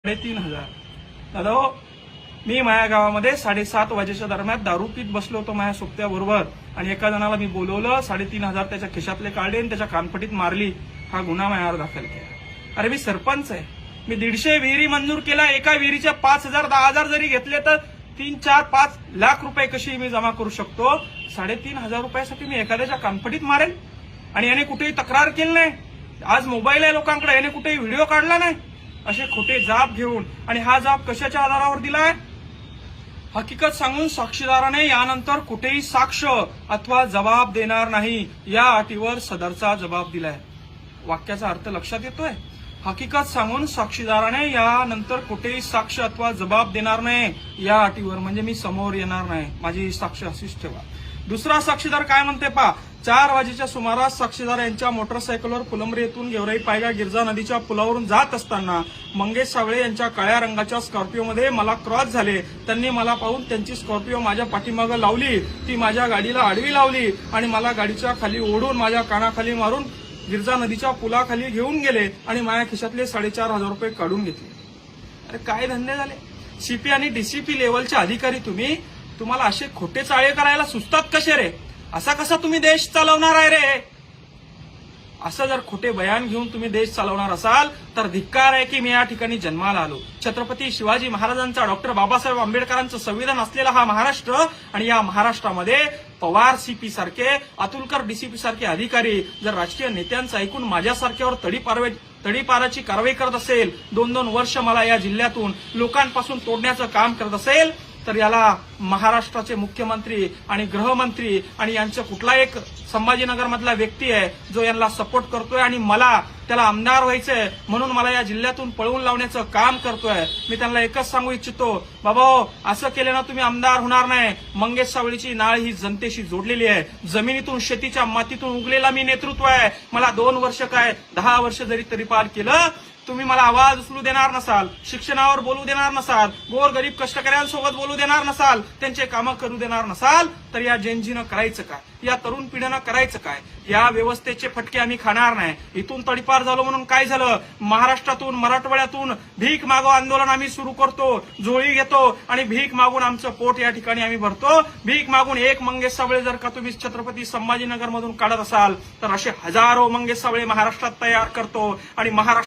3,500 दादा हो, मी माझ्या गावामध्ये 7:30 वाजेच्या दरम्यान दारू पीत बसलो होतो माझ्या सोबत्याबरोबर आणि एका जणाला मी बोलवलं, 3,500 त्याच्या खिशातले काढले आणि त्याच्या कानपटीत मारली. हा गुन्हा माझ्यावर दाखल केला. अरे मी सरपंच आहे, मी 150 विहिरी मंजूर केला. एका विहिरीच्या 5,000 10,000 जरी घेतले तर 3, 4, 5 लाख रुपये कशी मी जमा करू शकतो. 3,500 रुपयासाठी मी एखाद्याच्या कानपटीत मारेल आणि याने कुठेही तक्रार केली नाही. आज मोबाईल आहे लोकांकडे, याने कुठेही व्हिडिओ काढला नाही. असे खोटे जाब घेऊन, आणि हा जाब कशाच्या आधारावर दिलाय? हकीकत सांगून साक्षीदाराने यानंतर कुठेही साक्ष अथवा जबाब देणार नाही या अटीवर सदरचा जबाब दिलाय. वाक्याचा अर्थ लक्षात येतोय? हकीकत सांगून साक्षीदाराने यानंतर कुठेही साक्ष अथवा जबाब देणार नाही या अटीवर, म्हणजे मी समोर येणार नाही, माझी साक्ष अशीच ठेवा. दुसरा साक्षीदार काय म्हणते पहा. 4 वाजेच्या सुमारास साक्षीदार यांच्या मोटरसायकलवर फुलंब्री येथून गेवराई पायगा गिरजा नदीच्या पुलावरून जात असताना मंगेश सावळे यांच्या काळ्या रंगाच्या स्कॉर्पिओमध्ये मला क्रॉस झाले. त्यांनी मला पाहून त्यांची स्कॉर्पिओ माझ्या पाठीमागं लावली. ती माझ्या गाडीला आडवी लावली आणि मला गाडीच्या खाली ओढून माझ्या कानाखाली मारून गिरजा नदीच्या पुलाखाली घेऊन गेले आणि माझ्या खिशातले 4,500 रुपये काढून घेतले. अरे काय धंदे झाले? सीपी आणि डीसीपी लेवलचे अधिकारी तुम्हाला असे खोटे चाळे करायला सुचतात कसे रे? असा कसा तुम्ही देश चालवणार आहे रे? असं जर खोटे बयान घेऊन तुम्ही देश चालवणार असाल तर धिक्कार आहे की मी या ठिकाणी जन्माला आलो. छत्रपती शिवाजी महाराजांचा, डॉक्टर बाबासाहेब आंबेडकरांचं संविधान असलेला हा महाराष्ट्र, आणि या महाराष्ट्रामध्ये पवार सीपी सारखे, अतुलकर डीसीपी सारखे अधिकारी जर राजकीय नेत्यांचं ऐकून माझ्यासारख्यावर तडीपाराची कारवाई करत असेल, 2-2 वर्ष मला या जिल्ह्यातून लोकांपासून तोडण्याचं काम करत असेल, तर याला महाराष्ट्राचे मुख्यमंत्री आणि गृहमंत्री आणि यांचं कुठला एक संभाजीनगरमधला व्यक्ती आहे जो यांना सपोर्ट करतोय आणि मला त्याला आमदार व्हायचंय म्हणून मला या जिल्ह्यातून पळवून लावण्याचं काम करतोय. मी त्यांना एकच सांगू इच्छितो, बाबा असं केलं ना तुम्ही आमदार होणार नाही. मंगेश सावळीची नाळ ही जनतेशी जोडलेली आहे. जमिनीतून, शेतीच्या मातीतून उगलेला मी नेतृत्व आहे. मला 2 वर्ष काय 10 वर्ष जरी तरीपार केलं, तुम्ही मला आवाज उचलू देणार नसाल, शिक्षणावर बोलू देणार नसाल, गोरगरीब कष्टकऱ्यांसोबत बोलू देणार नसाल, त्यांचे कामं करू देणार नसाल, तर या जेनजीनं करायचं काय? या तरुण पिढीनं करायचं काय? या व्यवस्थेचे फटके आम्ही खाणार नाही. इथून तडीपार झालो म्हणून काय झालं? महाराष्ट्रातून, मराठवाड्यातून भीक मागो आंदोलन आम्ही सुरू करतो, झोळी घेतो आणि भीक मागून आमचं पोट या ठिकाणी आम्ही भरतो. भीक मागून एक मंगेश सावळे जर का तुम्ही छत्रपती संभाजीनगर मधून काढत असाल तर असे हजारो मंगेश सावळे महाराष्ट्रात तयार करतो आणि महाराष्ट्र